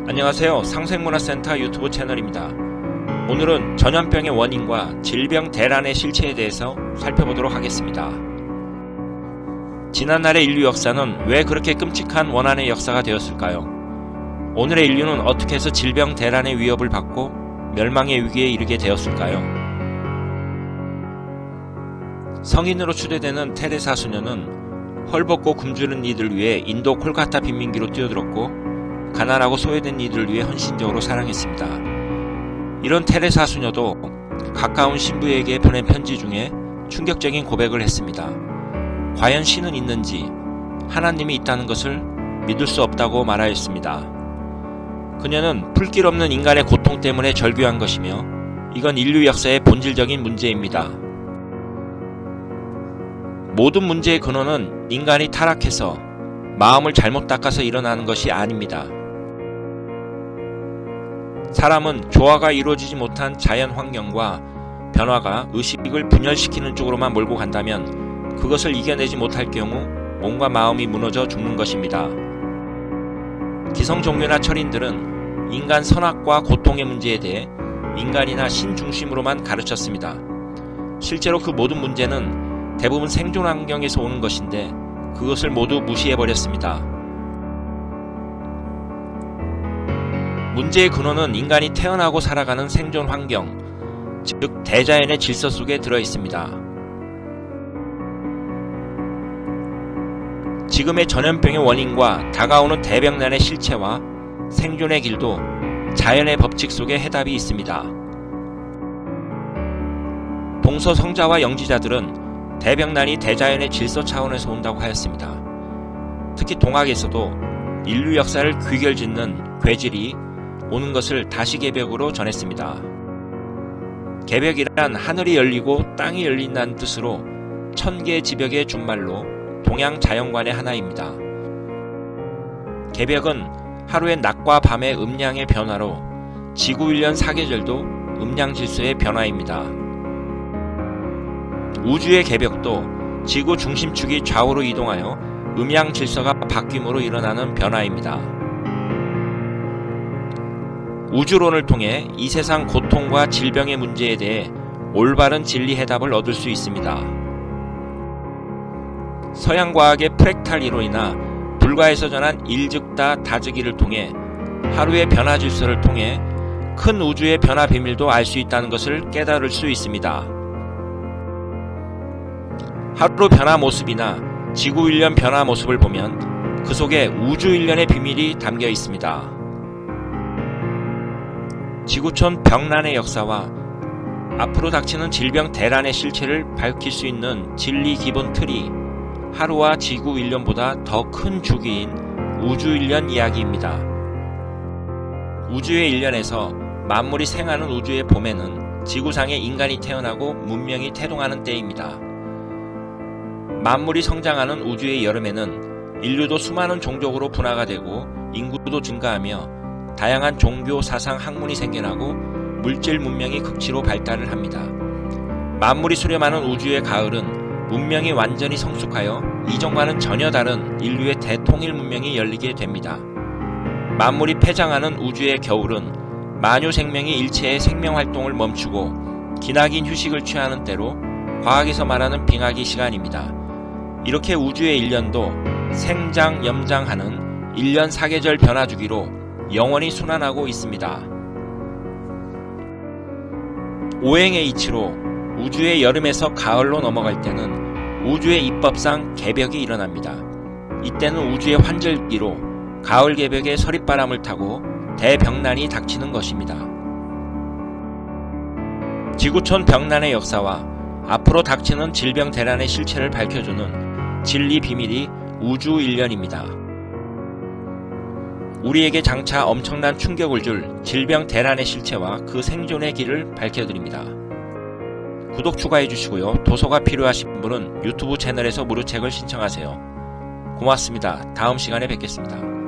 안녕하세요. 상생문화센터 유튜브 채널입니다. 오늘은 전염병의 원인과 질병 대란의 실체에 대해서 살펴보도록 하겠습니다. 지난날의 인류 역사는 왜 그렇게 끔찍한 원한의 역사가 되었을까요? 오늘의 인류는 어떻게 해서 질병 대란의 위협을 받고 멸망의 위기에 이르게 되었을까요? 성인으로 추대되는 테레사 수녀는 헐벗고 굶주린 이들을 위해 인도 콜카타 빈민기로 뛰어들었고 가난하고 소외된 이들을 위해 헌신적으로 사랑했습니다. 이런 테레사 수녀도 가까운 신부에게 보낸 편지 중에 충격적인 고백을 했습니다. 과연 신은 있는지, 하나님이 있다는 것을 믿을 수 없다고 말하였습니다. 그녀는 불길 없는 인간의 고통 때문에 절규한 것이며 이건 인류 역사의 본질적인 문제입니다. 모든 문제의 근원은 인간이 타락해서 마음을 잘못 닦아서 일어나는 것이 아닙니다. 사람은 조화가 이루어지지 못한 자연 환경과 변화가 의식을 분열시키는 쪽으로만 몰고 간다면 그것을 이겨내지 못할 경우 몸과 마음이 무너져 죽는 것입니다. 기성 종교나 철인들은 인간 선악과 고통의 문제에 대해 인간이나 신 중심으로만 가르쳤습니다. 실제로 그 모든 문제는 대부분 생존 환경에서 오는 것인데 그것을 모두 무시해버렸습니다. 문제의 근원은 인간이 태어나고 살아가는 생존 환경, 즉 대자연의 질서 속에 들어있습니다. 지금의 전염병의 원인과 다가오는 대병난의 실체와 생존의 길도 자연의 법칙 속에 해답이 있습니다. 동서 성자와 영지자들은 대병난이 대자연의 질서 차원에서 온다고 하였습니다. 특히 동학에서도 인류 역사를 귀결짓는 괴질이 오는 것을 다시개벽으로 전했습니다. 개벽이란 하늘이 열리고 땅이 열린다는 뜻으로 천개의 지벽의 준말로 동양 자연관의 하나입니다. 개벽은 하루의 낮과 밤의 음량의 변화로 지구일련 사계절도 음량 질서의 변화입니다. 우주의 개벽도 지구 중심축이 좌우로 이동하여 음양 질서가 바뀜으로 일어나는 변화입니다. 우주론을 통해 이 세상 고통과 질병의 문제에 대해 올바른 진리 해답을 얻을 수 있습니다. 서양 과학의 프랙탈 이론이나 불가에서 전한 일즉다 다즉이를 통해 하루의 변화 질서를 통해 큰 우주의 변화 비밀도 알 수 있다는 것을 깨달을 수 있습니다. 하루 변화 모습이나 지구 일련 변화 모습을 보면 그 속에 우주 일련의 비밀이 담겨 있습니다. 지구촌 병난의 역사와 앞으로 닥치는 질병 대란의 실체를 밝힐 수 있는 진리 기본 틀이 하루와 지구 일련보다 더 큰 주기인 우주 일련 이야기입니다. 우주의 일련에서 만물이 생하는 우주의 봄에는 지구상에 인간이 태어나고 문명이 태동하는 때입니다. 만물이 성장하는 우주의 여름에는 인류도 수많은 종족으로 분화가 되고 인구도 증가하며 다양한 종교, 사상, 학문이 생겨나고 물질 문명이 극치로 발달을 합니다. 만물이 수렴하는 우주의 가을은 문명이 완전히 성숙하여 이전과는 전혀 다른 인류의 대통일 문명이 열리게 됩니다. 만물이 폐장하는 우주의 겨울은 만유 생명이 일체의 생명활동을 멈추고 기나긴 휴식을 취하는 때로 과학에서 말하는 빙하기 시간입니다. 이렇게 우주의 일련도 생장, 염장하는 일련 사계절 변화 주기로 영원히 순환하고 있습니다. 오행의 이치로 우주의 여름에서 가을로 넘어갈 때는 우주의 입법상 개벽이 일어납니다. 이때는 우주의 환절기로 가을 개벽의 서릿바람을 타고 대병난이 닥치는 것입니다. 지구촌 병난의 역사와 앞으로 닥치는 질병 대란의 실체를 밝혀주는 진리 비밀이 우주 일련입니다. 우리에게 장차 엄청난 충격을 줄 질병 대란의 실체와 그 생존의 길을 밝혀드립니다. 구독 추가해주시고요. 도서가 필요하신 분은 유튜브 채널에서 무료 책을 신청하세요. 고맙습니다. 다음 시간에 뵙겠습니다.